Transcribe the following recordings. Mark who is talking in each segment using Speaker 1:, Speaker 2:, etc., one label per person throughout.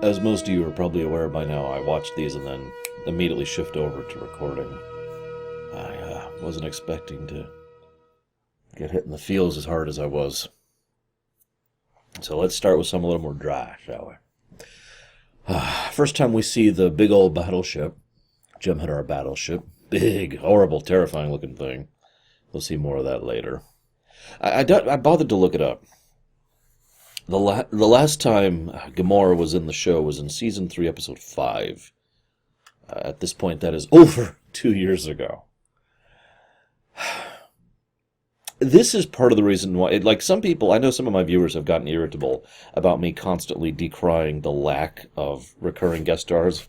Speaker 1: As most of you are probably aware by now, I watched these and then immediately shift over to recording. I wasn't expecting to get hit in the feels as hard as I was. So let's start with some a little more dry, shall we? First time we see the big old battleship, Jem'Hadar battleship. Big, horrible, terrifying looking thing. We'll see more of that later. I bothered to look it up. The last time Gamora was in the show was in Season 3, Episode 5. At this point, that is over 2 years ago. This is part of the reason why, like some people, I know some of my viewers have gotten irritable about me constantly decrying the lack of recurring guest stars.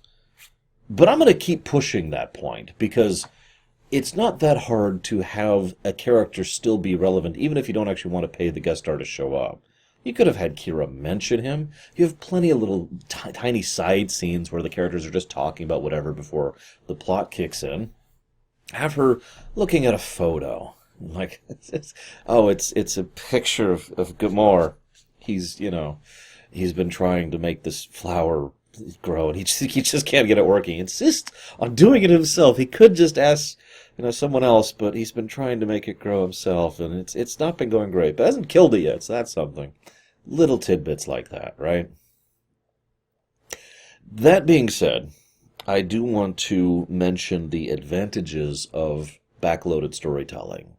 Speaker 1: But I'm going to keep pushing that point, because it's not that hard to have a character still be relevant, even if you don't actually want to pay the guest star to show up. You could have had Kira mention him. You have plenty of little tiny side scenes where the characters are just talking about whatever before the plot kicks in. Have her looking at a photo. Like, it's a picture of Gamora. He's been trying to make this flower grow, and he just can't get it working. He insists on doing it himself. He could just ask, someone else, but he's been trying to make it grow himself, and it's not been going great. But hasn't killed it yet, so that's something. Little tidbits like that, right? That being said, I do want to mention the advantages of backloaded storytelling.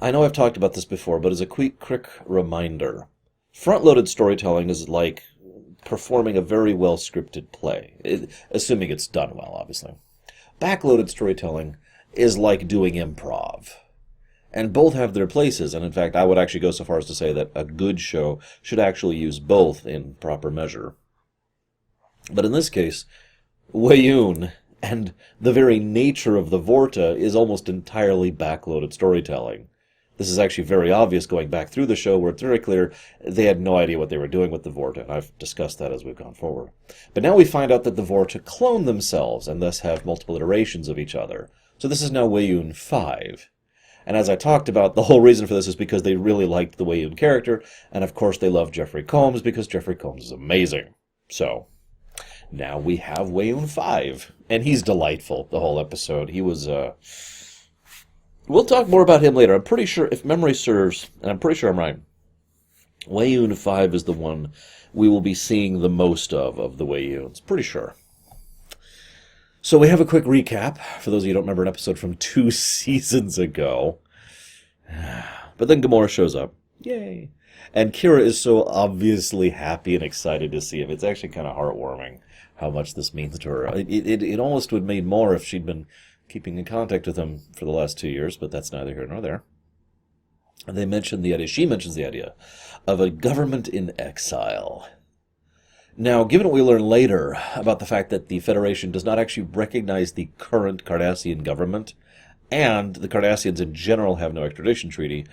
Speaker 1: I know I've talked about this before, but as a quick reminder, front-loaded storytelling is like performing a very well-scripted play, assuming it's done well, obviously. Backloaded storytelling is like doing improv. And both have their places, and in fact, I would actually go so far as to say that a good show should actually use both in proper measure. But in this case, Weyoun and the very nature of the Vorta is almost entirely backloaded storytelling. This is actually very obvious going back through the show, where it's very clear they had no idea what they were doing with the Vorta, and I've discussed that as we've gone forward. But now we find out that the Vorta clone themselves, and thus have multiple iterations of each other. So this is now Weyoun 5. And as I talked about, the whole reason for this is because they really liked the Weyoun character, and of course they love Jeffrey Combs, because Jeffrey Combs is amazing. So, now we have Weyoun 5, and he's delightful, the whole episode. He was, we'll talk more about him later. I'm pretty sure, if memory serves, and I'm pretty sure I'm right, Weyoun 5 is the one we will be seeing the most of the Weyouns. Pretty sure. So we have a quick recap, for those of you who don't remember an episode from 2 seasons ago. But then Gamora shows up. Yay! And Kira is so obviously happy and excited to see him. It's actually kind of heartwarming how much this means to her. It almost would have made more if she'd been keeping in contact with him for the last 2 years, but that's neither here nor there. And she mentions the idea of a government in exile. Now, given what we learn later about the fact that the Federation does not actually recognize the current Cardassian government, and the Cardassians in general have no extradition treaty,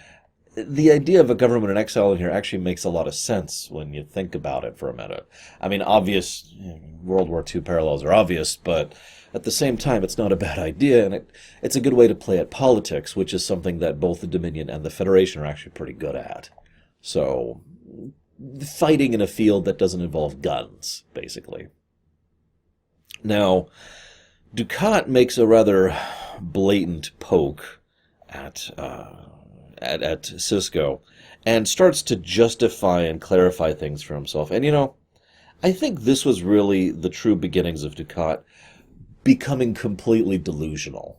Speaker 1: the idea of a government in exile in here actually makes a lot of sense when you think about it for a minute. I mean, obvious, World War II parallels are obvious, but at the same time, it's not a bad idea, and it's a good way to play at politics, which is something that both the Dominion and the Federation are actually pretty good at. So, fighting in a field that doesn't involve guns, basically. Now, Dukat makes a rather blatant poke at Cisco, and starts to justify and clarify things for himself. And I think this was really the true beginnings of Dukat becoming completely delusional.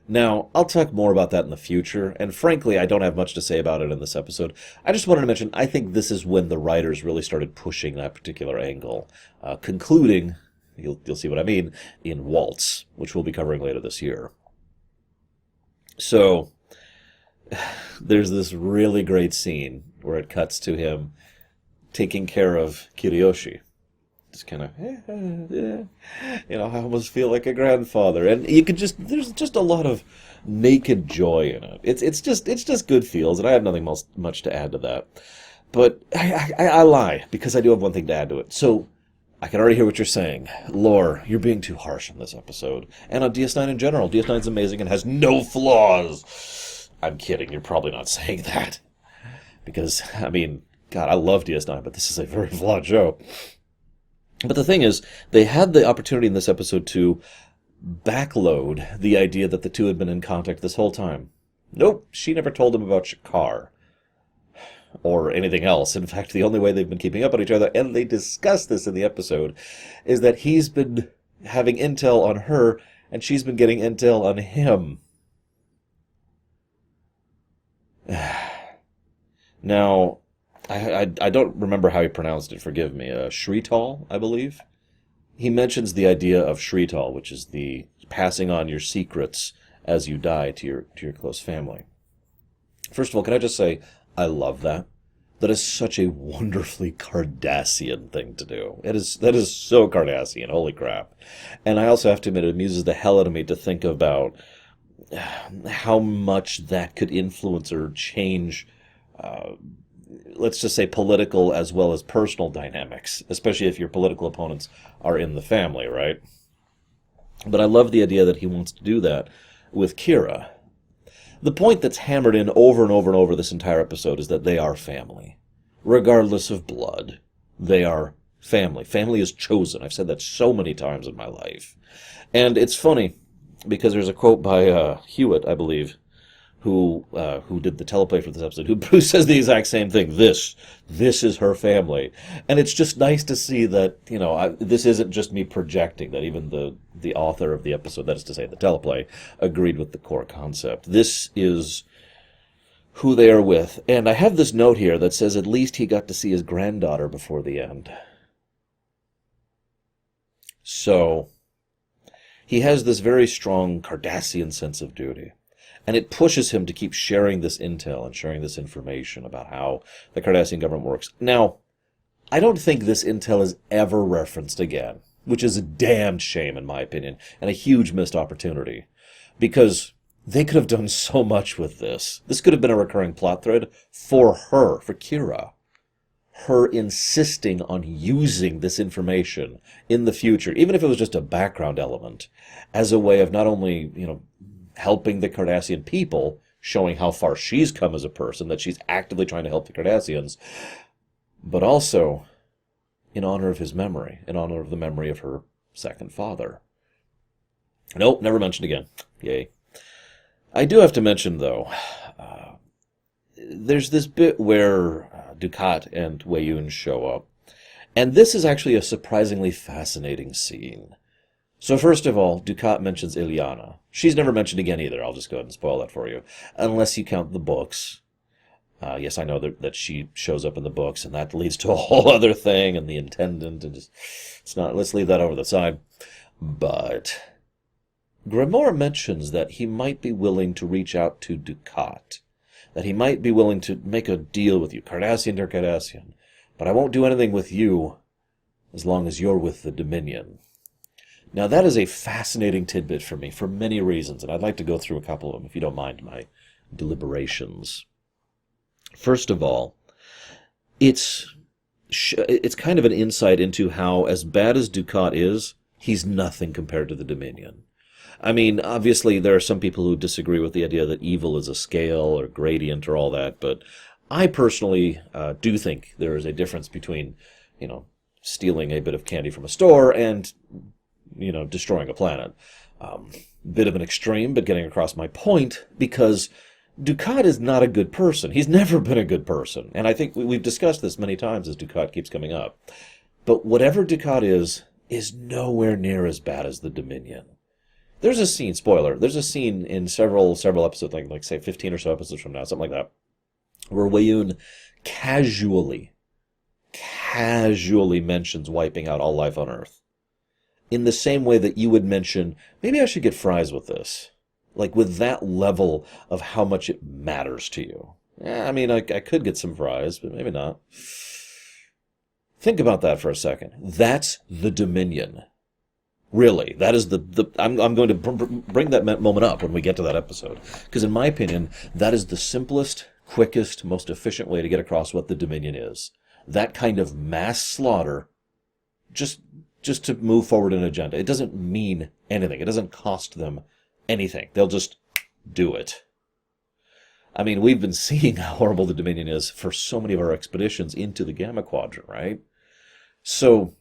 Speaker 1: Now, I'll talk more about that in the future, and frankly, I don't have much to say about it in this episode. I just wanted to mention, I think this is when the writers really started pushing that particular angle, concluding, you'll see what I mean, in Waltz, which we'll be covering later this year. So, there's this really great scene where it cuts to him taking care of Kiriyoshi. Just kind of, I almost feel like a grandfather, and there's just a lot of naked joy in it. It's just good feels, and I have nothing much to add to that. But I lie, because I do have one thing to add to it. So, I can already hear what you're saying. Lore, you're being too harsh on this episode. And on DS9 in general. DS9's amazing and has no flaws. I'm kidding, you're probably not saying that. Because, God, I love DS9, but this is a very flawed show. But the thing is, they had the opportunity in this episode to backload the idea that the two had been in contact this whole time. Nope, she never told him about Shakar or anything else. In fact, the only way they've been keeping up on each other, and they discuss this in the episode, is that he's been having intel on her, and she's been getting intel on him. Now, I don't remember how he pronounced it, forgive me. Shrital, I believe? He mentions the idea of Shrital, which is the passing on your secrets as you die to your close family. First of all, can I just say, I love that. That is such a wonderfully Cardassian thing to do. That is so Cardassian, holy crap. And I also have to admit, it amuses the hell out of me to think about how much that could influence or change, let's just say, political as well as personal dynamics, especially if your political opponents are in the family, right? But I love the idea that he wants to do that with Kira. The point that's hammered in over and over and over this entire episode is that they are family. Regardless of blood, they are family. Family is chosen. I've said that so many times in my life. And it's funny, because there's a quote by Hewitt, I believe, who did the teleplay for this episode, who says the exact same thing. This is her family. And it's just nice to see that, this isn't just me projecting, that even the author of the episode, that is to say the teleplay, agreed with the core concept. This is who they are with. And I have this note here that says at least he got to see his granddaughter before the end. So, he has this very strong Cardassian sense of duty. And it pushes him to keep sharing this intel and sharing this information about how the Cardassian government works. Now, I don't think this intel is ever referenced again, which is a damned shame in my opinion, and a huge missed opportunity. Because they could have done so much with this. This could have been a recurring plot thread for her, for Kira. Her insisting on using this information in the future, even if it was just a background element, as a way of not only, helping the Cardassian people, showing how far she's come as a person, that she's actively trying to help the Cardassians, but also in honor of his memory, in honor of the memory of her second father. Nope, never mentioned again. Yay. I do have to mention, though, there's this bit where Dukat and Weyoun show up, and this is actually a surprisingly fascinating scene. So first of all, Dukat mentions Ileana. She's never mentioned again either. I'll just go ahead and spoil that for you. Unless you count the books. Yes, I know that she shows up in the books, and that leads to a whole other thing, and the intendant, and let's leave that over the side. But Grimoire mentions that he might be willing to reach out to Dukat. That he might be willing to make a deal with you, Cardassian to Cardassian. But I won't do anything with you as long as you're with the Dominion. Now, that is a fascinating tidbit for me for many reasons, and I'd like to go through a couple of them, if you don't mind my deliberations. First of all, it's kind of an insight into how, as bad as Dukat is, he's nothing compared to the Dominion. I mean, obviously, there are some people who disagree with the idea that evil is a scale or gradient or all that, but I personally do think there is a difference between, stealing a bit of candy from a store and destroying a planet. Bit of an extreme, but getting across my point, because Dukat is not a good person. He's never been a good person. And I think we've discussed this many times as Dukat keeps coming up. But whatever Dukat is nowhere near as bad as the Dominion. There's a scene, spoiler, there's a scene in several episodes, like say 15 or so episodes from now, something like that, where Weyoun casually mentions wiping out all life on Earth. In the same way that you would mention, maybe I should get fries with this. Like, with that level of how much it matters to you. I mean, I could get some fries, but maybe not. Think about that for a second. That's the Dominion. Really, that is I'm going to bring that moment up when we get to that episode. Because in my opinion, that is the simplest, quickest, most efficient way to get across what the Dominion is. That kind of mass slaughter, just to move forward an agenda. It doesn't mean anything. It doesn't cost them anything. They'll just do it. I mean, we've been seeing how horrible the Dominion is for so many of our expeditions into the Gamma Quadrant, right? So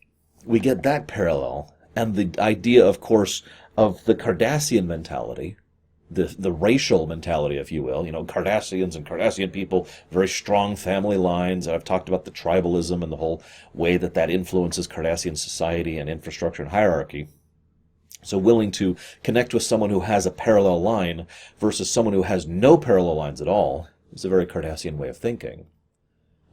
Speaker 1: we get that parallel, and the idea, of course, of the Cardassian mentality, the racial mentality, if you will. You know, Cardassians and Cardassian people, very strong family lines. I've talked about the tribalism and the whole way that that influences Cardassian society and infrastructure and hierarchy. So willing to connect with someone who has a parallel line versus someone who has no parallel lines at all is a very Cardassian way of thinking.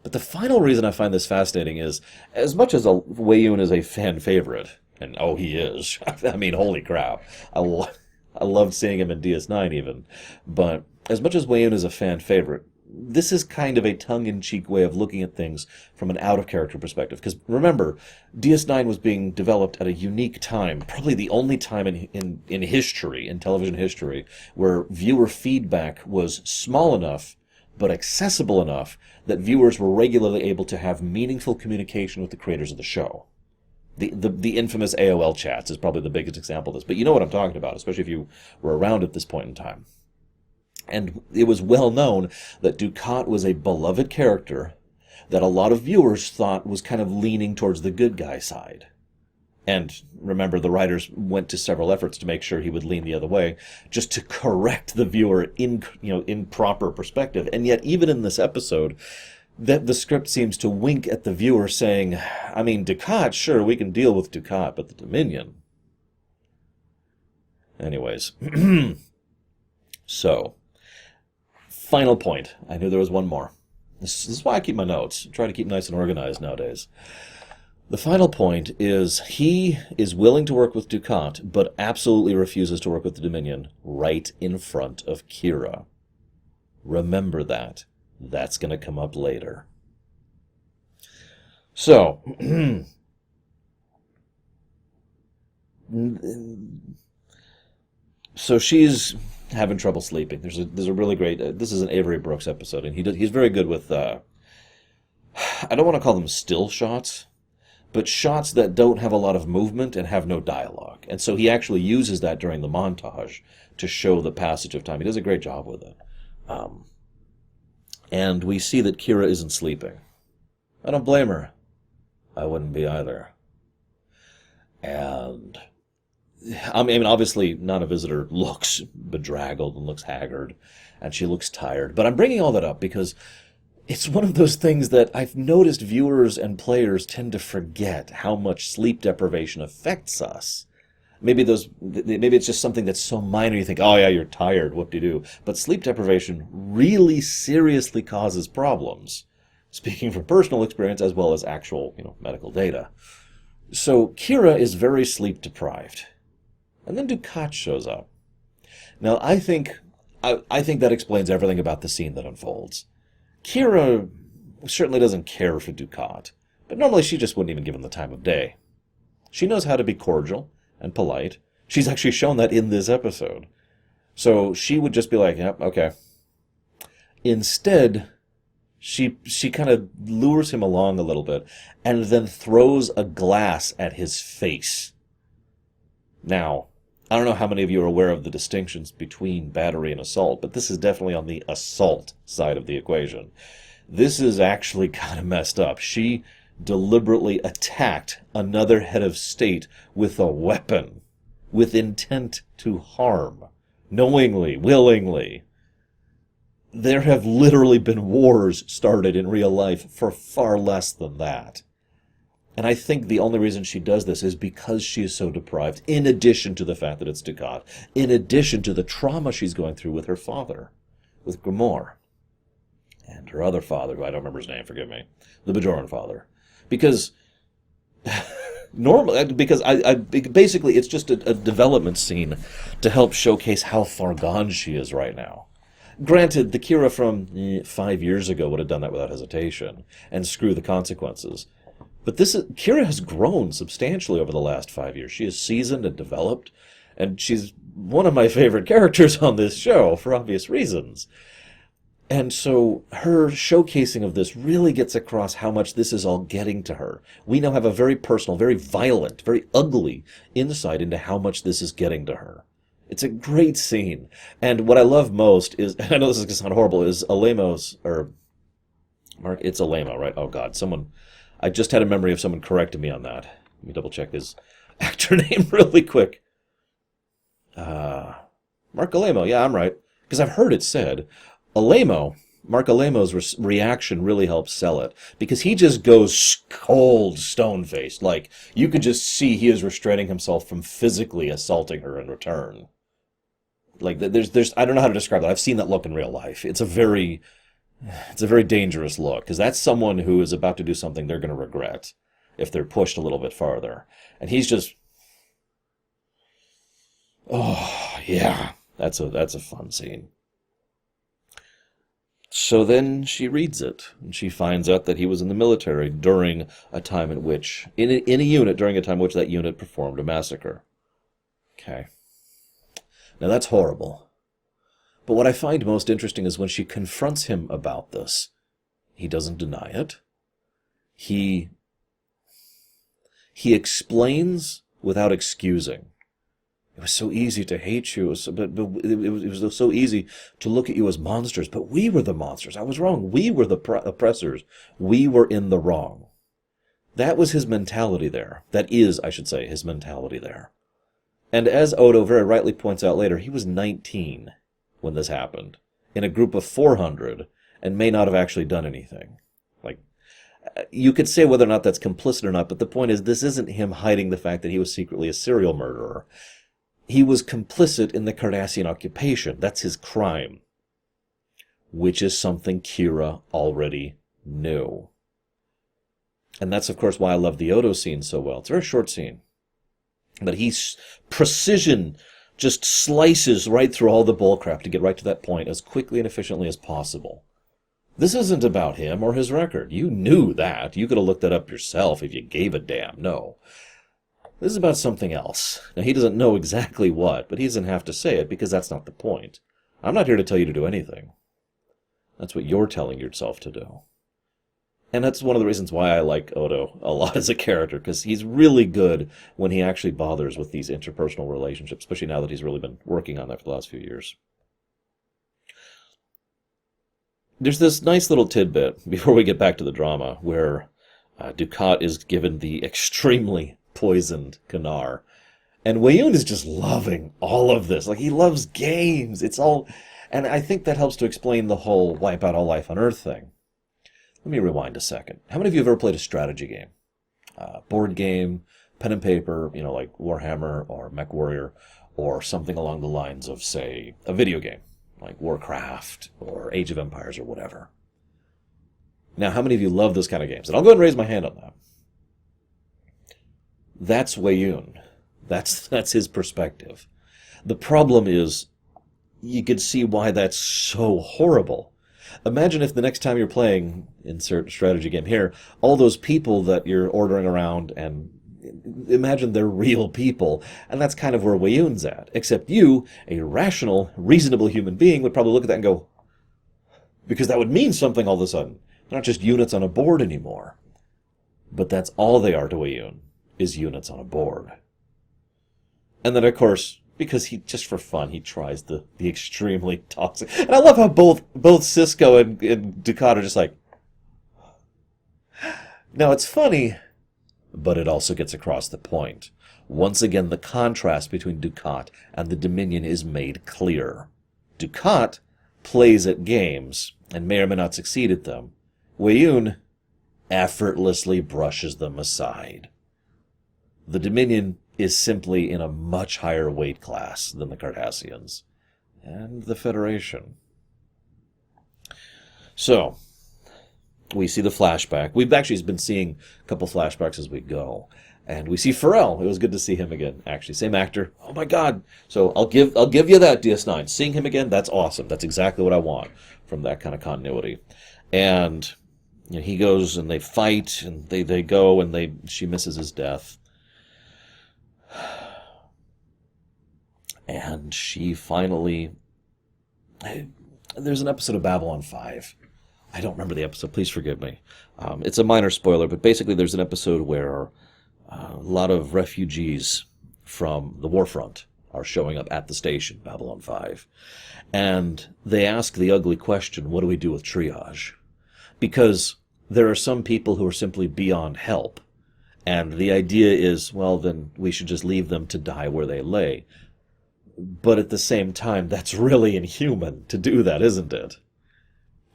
Speaker 1: But the final reason I find this fascinating is, as much as Weyoun is a fan favorite, and oh, he is. I mean, holy crap. I loved seeing him in DS9 even. But as much as Weyoun is a fan favorite, this is kind of a tongue-in-cheek way of looking at things from an out-of-character perspective. Because remember, DS9 was being developed at a unique time, probably the only time in history, in television history, where viewer feedback was small enough but accessible enough that viewers were regularly able to have meaningful communication with the creators of the show. The infamous AOL chats is probably the biggest example of this, but you know what I'm talking about, especially if you were around at this point in time. And it was well known that Dukat was a beloved character that a lot of viewers thought was kind of leaning towards the good guy side. And remember, the writers went to several efforts to make sure he would lean the other way, just to correct the viewer in proper perspective. And yet, even in this episode, that the script seems to wink at the viewer, saying, I mean, Dukat, sure, we can deal with Dukat, but the Dominion. Anyways, so, final point. I knew there was one more. This is why I keep my notes. I try to keep nice and organized nowadays. The final point is he is willing to work with Dukat, but absolutely refuses to work with the Dominion right in front of Kira. Remember that. That's going to come up later. So, so she's having trouble sleeping. There's a really great. This is an Avery Brooks episode, and he's very good with. I don't want to call them still shots, but shots that don't have a lot of movement and have no dialogue. And so he actually uses that during the montage to show the passage of time. He does a great job with it. And we see that Kira isn't sleeping. I don't blame her. I wouldn't be either. And I mean, obviously, Nana Visitor looks bedraggled and looks haggard, and she looks tired. But I'm bringing all that up because it's one of those things that I've noticed viewers and players tend to forget how much sleep deprivation affects us. Maybe it's just something that's so minor you think, oh yeah, you're tired, whoop-de-doo. But sleep deprivation really seriously causes problems. Speaking from personal experience as well as actual, medical data. So Kira is very sleep deprived. And then Dukat shows up. Now I think that explains everything about the scene that unfolds. Kira certainly doesn't care for Dukat, but normally she just wouldn't even give him the time of day. She knows how to be cordial and polite. She's actually shown that in this episode. So she would just be like, yep, okay. Instead, she kind of lures him along a little bit and then throws a glass at his face. Now, I don't know how many of you are aware of the distinctions between battery and assault, but this is definitely on the assault side of the equation. This is actually kind of messed up. She deliberately attacked another head of state with a weapon, with intent to harm, knowingly, willingly. There have literally been wars started in real life for far less than that. And I think the only reason she does this is because she is so deprived, in addition to the fact that it's Dukat, in addition to the trauma she's going through with her father, with Grimoire, and her other father, who I don't remember his name, forgive me, the Bajoran father. Because basically it's just a development scene to help showcase how far gone she is right now. Granted, the Kira from 5 years ago would have done that without hesitation, and screw the consequences. But Kira has grown substantially over the last 5 years. She is seasoned and developed, and she's one of my favorite characters on this show for obvious reasons. And so her showcasing of this really gets across how much this is all getting to her. We now have a very personal, very violent, very ugly insight into how much this is getting to her. It's a great scene. And what I love most is, I know this is going to sound horrible, is Alemo's, or Mark, it's Alemo, right? Oh God, I just had a memory of someone correcting me on that. Let me double check his actor name really quick. Mark Alemo, yeah, I'm right. Because I've heard it said. Mark Alemo's reaction really helps sell it. Because he just goes cold, stone-faced. Like, you could just see he is restraining himself from physically assaulting her in return. Like, I don't know how to describe that. I've seen that look in real life. It's a very dangerous look. Because that's someone who is about to do something they're going to regret if they're pushed a little bit farther. And he's just... Oh, yeah. That's a fun scene. So then she reads it, and she finds out that he was in the military during a time in which, in a unit, during a time in which that unit performed a massacre. Okay. Now that's horrible. But what I find most interesting is when she confronts him about this, he doesn't deny it. He explains without excusing. It was so easy to hate you, it was so easy to look at you as monsters, but we were the monsters. I was wrong. We were the oppressors. We were in the wrong. That was his mentality there. That is, I should say, his mentality there. And as Odo very rightly points out later, he was 19 when this happened, in a group of 400, and may not have actually done anything. Like, you could say whether or not that's complicit or not, but the point is, this isn't him hiding the fact that he was secretly a serial murderer. He was complicit in the Cardassian occupation. That's his crime. Which is something Kira already knew. And that's, of course, why I love the Odo scene so well. It's a very short scene. But precision just slices right through all the bullcrap to get right to that point as quickly and efficiently as possible. This isn't about him or his record. You knew that. You could have looked that up yourself if you gave a damn. No. This is about something else. Now, he doesn't know exactly what, but he doesn't have to say it because that's not the point. I'm not here to tell you to do anything. That's what you're telling yourself to do. And that's one of the reasons why I like Odo a lot as a character, because he's really good when he actually bothers with these interpersonal relationships, especially now that he's really been working on that for the last few years. There's this nice little tidbit, before we get back to the drama, where Dukat is given the extremely poisoned Kanar. And Weyoun is just loving all of this. Like, he loves games. It's all... And I think that helps to explain the whole wipe out all life on Earth thing. Let me rewind a second. How many of you have ever played a strategy game? Board game, pen and paper, like Warhammer or MechWarrior, or something along the lines of, say, a video game, like Warcraft or Age of Empires or whatever. Now, how many of you love those kind of games? And I'll go ahead and raise my hand on that. That's Weyoun. That's his perspective. The problem is, you could see why that's so horrible. Imagine if the next time you're playing, insert strategy game here, all those people that you're ordering around, and imagine they're real people, and that's kind of where Weyoun's at. Except you, a rational, reasonable human being, would probably look at that and go, because that would mean something all of a sudden. They're not just units on a board anymore. But that's all they are to Weyoun, is units on a board. And then, of course, because he, just for fun, he tries the extremely toxic... And I love how both Cisco and Dukat are just like... Now, it's funny, but it also gets across the point. Once again, the contrast between Dukat and the Dominion is made clear. Dukat plays at games, and may or may not succeed at them. Weyoun effortlessly brushes them aside. The Dominion is simply in a much higher weight class than the Cardassians and the Federation. So, we see the flashback. We've actually been seeing a couple flashbacks as we go. And we see Pharrell. It was good to see him again, actually. Same actor. Oh my God. So I'll give you that, DS9. Seeing him again, that's awesome. That's exactly what I want from that kind of continuity. And he goes and they fight, and they go, and she misses his death. And she finally... There's an episode of Babylon 5. I don't remember the episode. Please forgive me. It's a minor spoiler, but basically there's an episode where a lot of refugees from the war front are showing up at the station, Babylon 5. And they ask the ugly question, what do we do with triage? Because there are some people who are simply beyond help. And the idea is, well, then we should just leave them to die where they lay. But at the same time, that's really inhuman to do that, isn't it?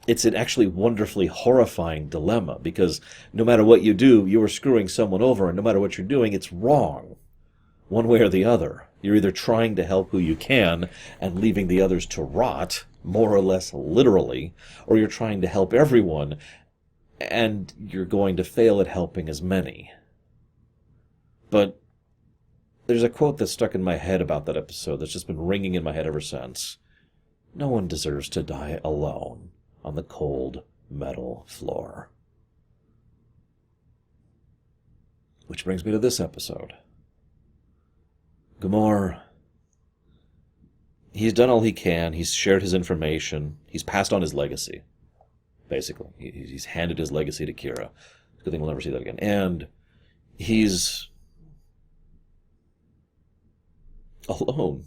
Speaker 1: It's an actually wonderfully horrifying dilemma, because no matter what you do, you are screwing someone over, and no matter what you're doing, it's wrong. One way or the other. You're either trying to help who you can and leaving the others to rot, more or less literally, or you're trying to help everyone, and you're going to fail at helping as many. But there's a quote that's stuck in my head about that episode that's just been ringing in my head ever since. No one deserves to die alone on the cold metal floor. Which brings me to this episode. Gamor, he's done all he can. He's shared his information. He's passed on his legacy, basically. He's handed his legacy to Kira. It's a good thing we'll never see that again. And he's alone.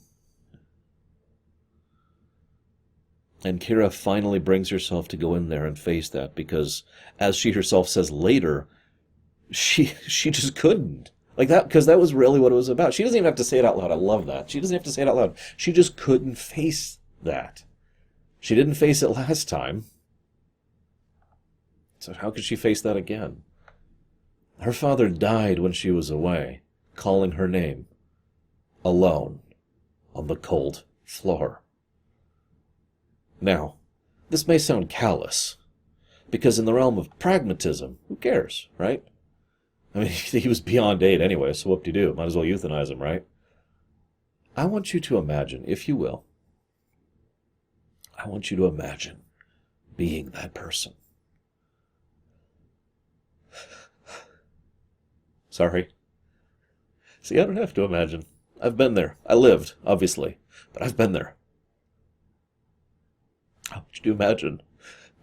Speaker 1: And Kira finally brings herself to go in there and face that, because, as she herself says later, she just couldn't. Like that, because that was really what it was about. She doesn't even have to say it out loud. I love that. She doesn't have to say it out loud. She just couldn't face that. She didn't face it last time. So how could she face that again? Her father died when she was away, calling her name, alone, on the cold floor. Now, this may sound callous, because in the realm of pragmatism, who cares, right? I mean, he was beyond 8 anyway, so whoop-de-doo. Might as well euthanize him, right? I want you to imagine, if you will, I want you to imagine being that person. Sorry. See, I don't have to imagine. I've been there. I lived, obviously, but I've been there. I want you to imagine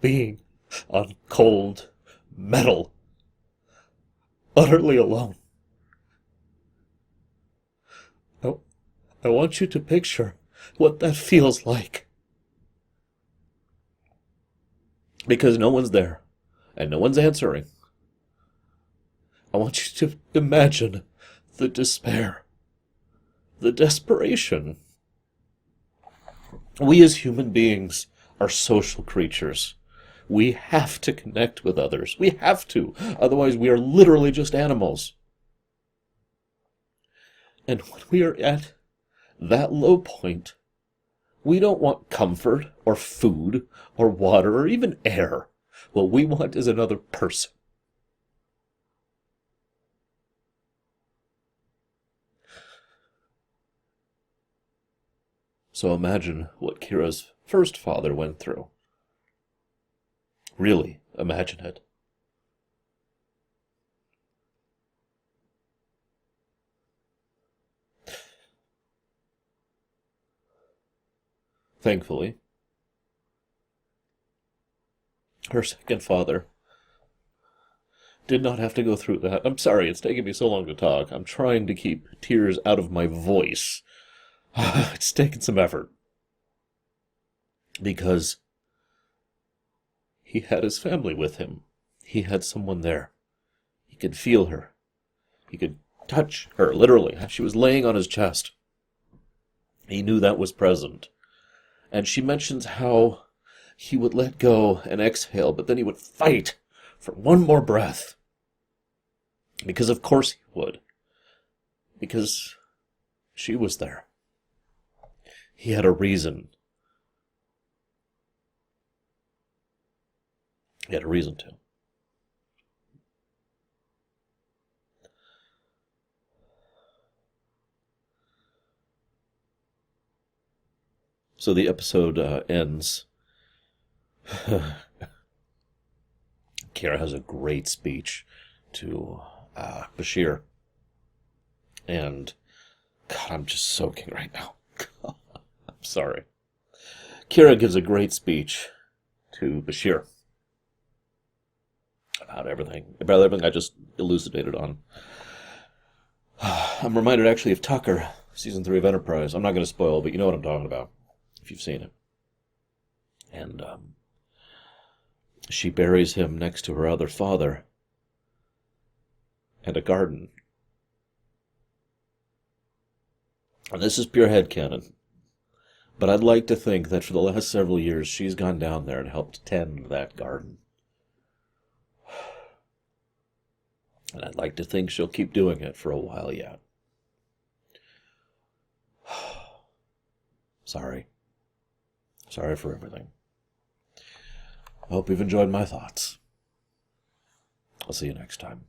Speaker 1: being on cold metal, utterly alone. I want you to picture what that feels like. Because no one's there, and no one's answering. I want you to imagine the despair, the desperation. We as human beings are social creatures. We have to connect with others. We have to. Otherwise, we are literally just animals. And when we are at that low point, we don't want comfort or food or water or even air. What we want is another person. So imagine what Kira's first father went through. Really, imagine it. Thankfully, her second father did not have to go through that. I'm sorry, it's taken me so long to talk. I'm trying to keep tears out of my voice. It's taken some effort. Because he had his family with him. He had someone there. He could feel her. He could touch her, literally. She was laying on his chest. He knew that was present. And she mentions how he would let go and exhale, but then he would fight for one more breath. Because of course he would. Because she was there. He had a reason. He had a reason to. So the episode ends. Kira has a great speech to Bashir. And, God, I'm just soaking right now. I'm sorry. Kira gives a great speech to Bashir about everything I just elucidated on. I'm reminded actually of Tucker Season 3 of Enterprise. I'm not going to spoil, but you know what I'm talking about, if you've seen it. And she buries him next to her other father and a garden. And this is pure headcanon, but I'd like to think that for the last several years she's gone down there and helped tend that garden. And I'd like to think she'll keep doing it for a while yet. Sorry. Sorry for everything. I hope you've enjoyed my thoughts. I'll see you next time.